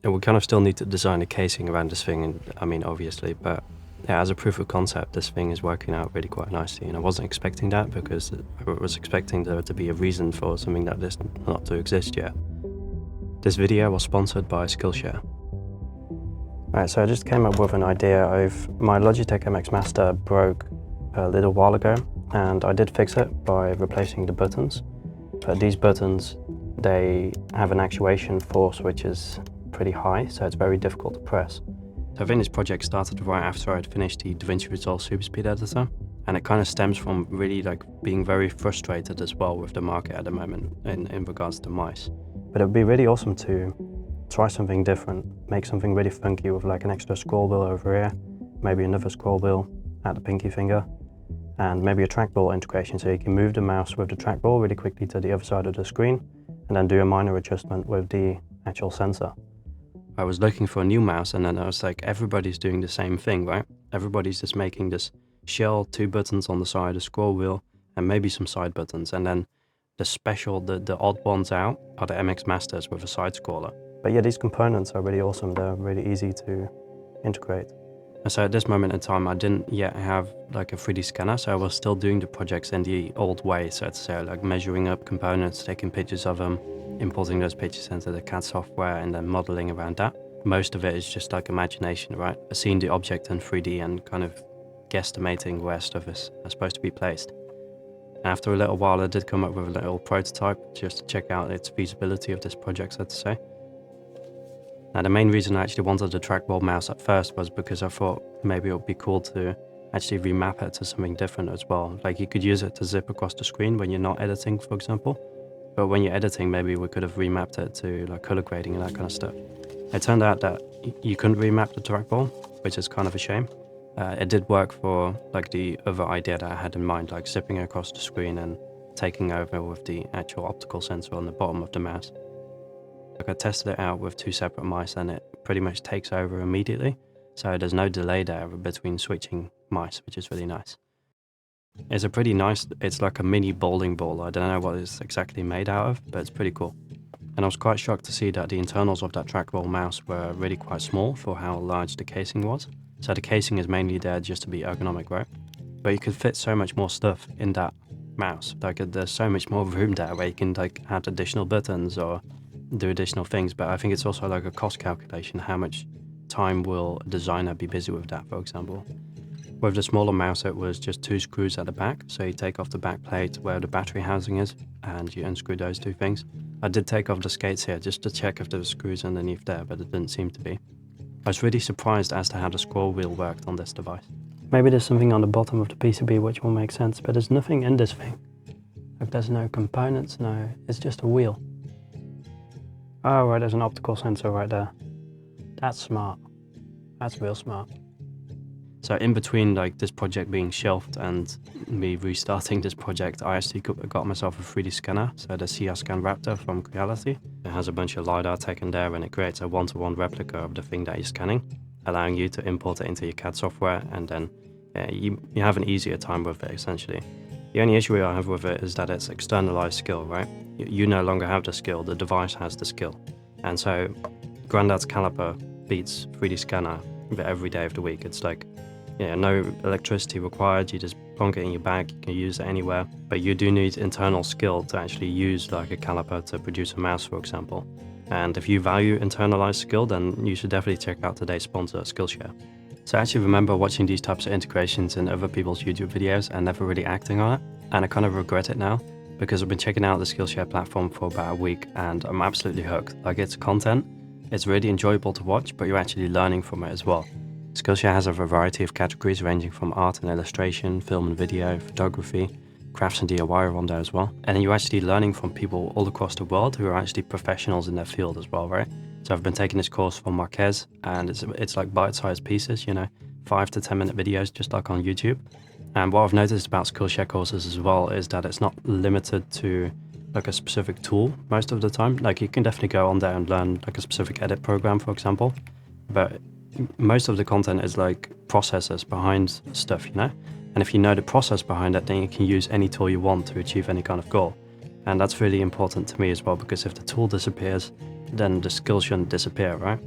And we kind of still need to design a casing around this thing, and I mean, obviously, but yeah, as a proof of concept, this thing is working out really quite nicely, and I wasn't expecting that because I was expecting there to be a reason for something like this not to exist yet. This video was sponsored by Skillshare. Alright, so I just came up with an idea of my Logitech MX Master broke a little while ago, and I did fix it by replacing the buttons. But these buttons, they have an actuation force which is pretty high, so it's very difficult to press. So I think this project started right after I'd finished the DaVinci Resolve Superspeed editor, and it kind of stems from really being very frustrated as well with the market at the moment in regards to mice. But it would be really awesome to try something different, make something really funky with like an extra scroll wheel over here, maybe another scroll wheel at the pinky finger, and maybe a trackball integration so you can move the mouse with the trackball really quickly to the other side of the screen and then do a minor adjustment with the actual sensor. I was looking for a new mouse, and then I was like, everybody's doing the same thing, right? Everybody's just making this shell, 2 buttons on the side, a scroll wheel, and maybe some side buttons, and then the special, the odd ones out are the MX Masters with a side scroller. But yeah, these components are really awesome. They're really easy to integrate. And so at this moment in time, I didn't yet have like a 3D scanner, so I was still doing the projects in the old way, so to say, like measuring up components, taking pictures of them, importing those pictures into the CAD software, and then modeling around that. Most of it is just like imagination, right? Seeing the object in 3D and kind of guesstimating where stuff is supposed to be placed. After a little while, I did come up with a little prototype just to check out its feasibility of this project, so to say. Now, the main reason I actually wanted the trackball mouse at first was because I thought maybe it would be cool to actually remap it to something different as well. Like you could use it to zip across the screen when you're not editing, for example. But when you're editing, maybe we could have remapped it to like color grading and that kind of stuff. It turned out that you couldn't remap the trackball, which is kind of a shame. It did work for like the other idea that I had in mind, like zipping across the screen and taking over with the actual optical sensor on the bottom of the mouse. Like I tested it out with 2 separate mice, and it pretty much takes over immediately. So there's no delay there between switching mice, which is really nice. It's a pretty nice, it's like a mini bowling ball. I don't know what it's exactly made out of, but it's pretty cool. And I was quite shocked to see that the internals of that trackball mouse were really quite small for how large the casing was. So the casing is mainly there just to be ergonomic, right? But you could fit so much more stuff in that mouse. Like there's so much more room there where you can like add additional buttons or do additional things. But I think it's also like a cost calculation. How much time will a designer be busy with that, for example? With the smaller mouse, it was just 2 screws at the back. So you take off the back plate where the battery housing is, and you unscrew those 2 things. I did take off the skates here just to check if there were screws underneath there, but it didn't seem to be. I was really surprised as to how the scroll wheel worked on this device. Maybe there's something on the bottom of the PCB which will make sense, but there's nothing in this thing. Like there's no components, no, it's just a wheel. Oh right, there's an optical sensor right there. That's smart. That's real smart. So in between like this project being shelved and me restarting this project, I actually got myself a 3D scanner. So the CR-Scan Raptor from Creality. It has a bunch of LiDAR taken there, and it creates a one-to-one replica of the thing that you're scanning, allowing you to import it into your CAD software, and then you have an easier time with it essentially. The only issue I have with it is that it's externalized skill, right? You no longer have the skill, the device has the skill. And so Grandad's caliper beats 3D scanner every day of the week. It's like, yeah, no electricity required, you just plonk it in your bag, you can use it anywhere. But you do need internal skill to actually use like a caliper to produce a mouse, for example. And if you value internalized skill, then you should definitely check out today's sponsor, Skillshare. So I actually remember watching these types of integrations in other people's YouTube videos and never really acting on it. And I kind of regret it now, because I've been checking out the Skillshare platform for about a week and I'm absolutely hooked. Like its content, it's really enjoyable to watch, but you're actually learning from it as well. Skillshare has a variety of categories ranging from art and illustration, film and video, photography, crafts and DIY are on there as well. And you're actually learning from people all across the world who are actually professionals in their field as well, right? So I've been taking this course from Marquez, and it's like bite-sized pieces, you know, 5 to 10 minute videos, just like on YouTube. And what I've noticed about Skillshare courses as well is that it's not limited to like a specific tool most of the time. Like you can definitely go on there and learn like a specific edit program, for example, but most of the content is like processes behind stuff, you know? And if you know the process behind it, then you can use any tool you want to achieve any kind of goal. And that's really important to me as well, because if the tool disappears, then the skill shouldn't disappear, right?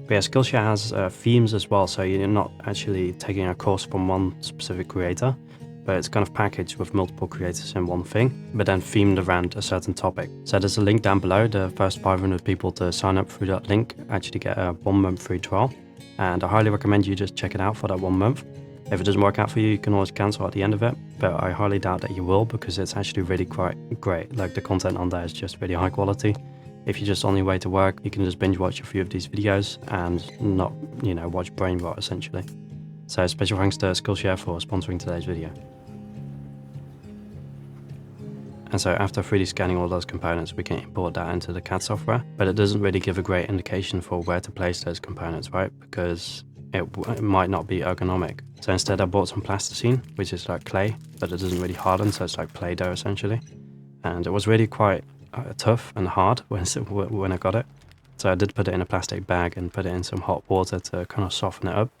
But yeah, Skillshare has themes as well, so you're not actually taking a course from one specific creator, but it's kind of packaged with multiple creators in one thing, but then themed around a certain topic. So there's a link down below. The first 500 people to sign up through that link actually get a 1 month free trial, and I highly recommend you just check it out for that 1 month. If it doesn't work out for you, you can always cancel at the end of it, but I highly doubt that you will, because it's actually really quite great. Like, the content on there is just really high quality. If you're just on your way to work, you can just binge watch a few of these videos and not, watch brain rot essentially. So special thanks to Skillshare for sponsoring today's video. And so after 3D scanning all those components, we can import that into the CAD software, but it doesn't really give a great indication for where to place those components, right? Because it might not be ergonomic. So instead I bought some plasticine, which is like clay, but it doesn't really harden, so it's like Play-Doh essentially. And it was really quite tough and hard when I got it. So I did put it in a plastic bag and put it in some hot water to kind of soften it up.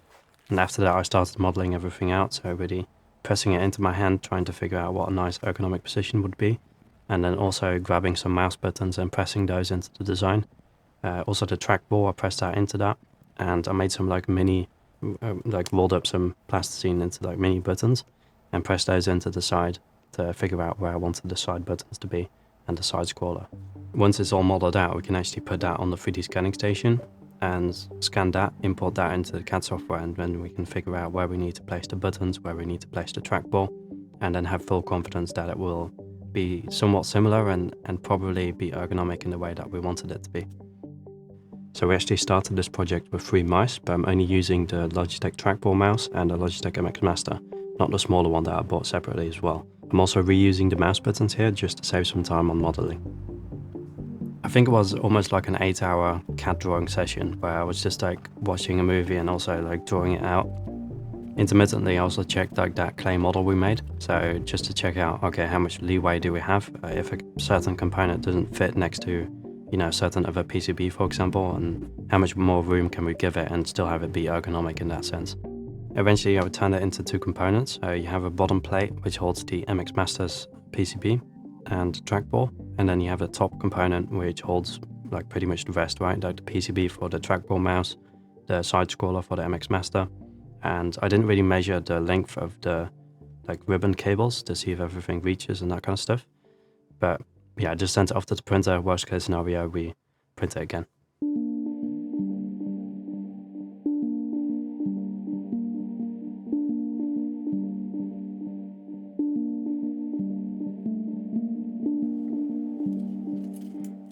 And after that I started modeling everything out, so really pressing it into my hand, trying to figure out what a nice ergonomic position would be. And then also grabbing some mouse buttons and pressing those into the design. Also the trackball, I pressed that into that. And I made some like mini, rolled up some plasticine into like mini buttons and pressed those into the side to figure out where I wanted the side buttons to be and the side scroller. Once it's all modeled out, we can actually put that on the 3D scanning station and scan that, import that into the CAD software, and then we can figure out where we need to place the buttons, where we need to place the trackball, and then have full confidence that it will be somewhat similar and probably be ergonomic in the way that we wanted it to be. So we actually started this project with 3 mice, but I'm only using the Logitech trackball mouse and the Logitech MX Master, not the smaller one that I bought separately as well. I'm also reusing the mouse buttons here just to save some time on modeling. I think it was almost like an 8-hour CAD drawing session where I was just like watching a movie and also like drawing it out. Intermittently I also checked like that clay model we made, so just to check out, okay, how much leeway do we have if a certain component doesn't fit next to a certain other PCB, for example, and how much more room can we give it and still have it be ergonomic in that sense. Eventually I would turn it into 2 components. You have a bottom plate which holds the MX Master's PCB and trackball, and then you have a top component which holds like pretty much the rest, right? Like the PCB for the trackball mouse, the side scroller for the MX Master, and I didn't really measure the length of the like ribbon cables to see if everything reaches and that kind of stuff. But yeah, I just sent it off to the printer. Worst case scenario, we print it again.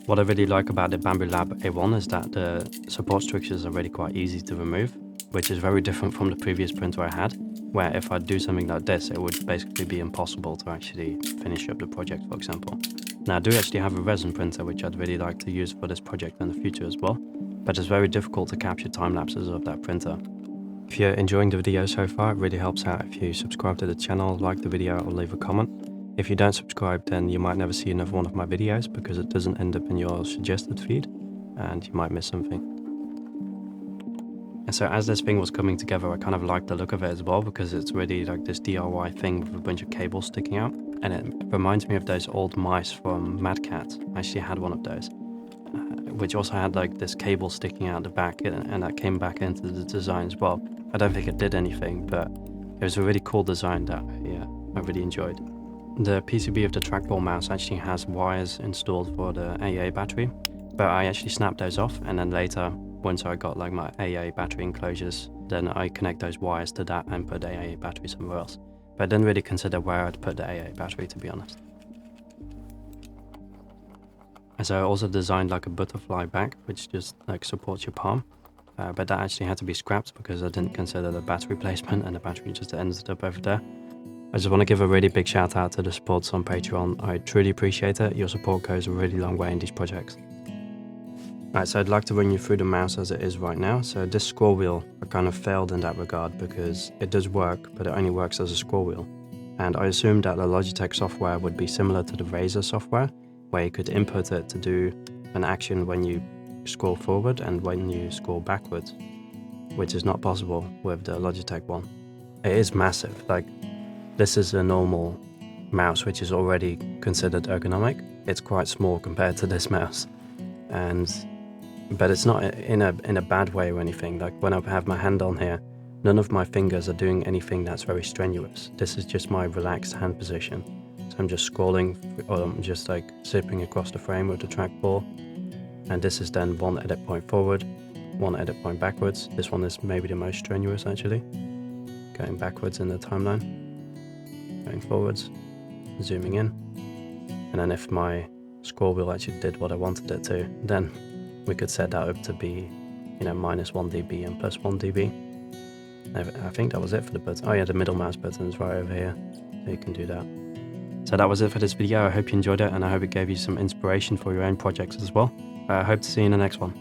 What I really like about the Bamboo Lab A1 is that the support structures are really quite easy to remove, which is very different from the previous printer I had, where if I do something like this, it would basically be impossible to actually finish up the project, for example. Now I do actually have a resin printer, which I'd really like to use for this project in the future as well, but it's very difficult to capture time lapses of that printer. If you're enjoying the video so far, it really helps out if you subscribe to the channel, like the video, or leave a comment. If you don't subscribe, then you might never see another one of my videos because it doesn't end up in your suggested feed and you might miss something. And so as this thing was coming together, I kind of liked the look of it as well because it's really like this DIY thing with a bunch of cables sticking out. And it reminds me of those old mice from Mad Cat. I actually had one of those, which also had like this cable sticking out the back, and that came back into the design as well. I don't think it did anything, but it was a really cool design that I really enjoyed. The PCB of the trackball mouse actually has wires installed for the AA battery, but I actually snapped those off, and then later, once I got like my AA battery enclosures, then I connect those wires to that and put the AA battery somewhere else. But I didn't really consider where I'd put the AA battery, to be honest. And so I also designed like a butterfly back, which just like supports your palm. But that actually had to be scrapped because I didn't consider the battery placement, and the battery just ended up over there. I just want to give a really big shout out to the supporters on Patreon. I truly appreciate it. Your support goes a really long way in these projects. Right, so I'd like to run you through the mouse as it is right now. So this scroll wheel, I kind of failed in that regard because it does work, but it only works as a scroll wheel. And I assumed that the Logitech software would be similar to the Razer software, where you could input it to do an action when you scroll forward and when you scroll backwards, which is not possible with the Logitech one. It is massive. Like, this is a normal mouse, which is already considered ergonomic. It's quite small compared to this mouse. And but it's not in a bad way or anything. Like when I have my hand on here, none of my fingers are doing anything that's very strenuous. This is just my relaxed hand position. So I'm just scrolling, or I'm just like zipping across the frame with the trackball. And this is then one edit point forward, one edit point backwards. This one is maybe the most strenuous actually. Going backwards in the timeline, going forwards, zooming in. And then if my scroll wheel actually did what I wanted it to, then we could set that up to be, minus 1 dB and plus 1 dB. I think that was it for the button. Oh yeah, the middle mouse button is right over here, so you can do that. So that was it for this video. I hope you enjoyed it, and I hope it gave you some inspiration for your own projects as well. I hope to see you in the next one.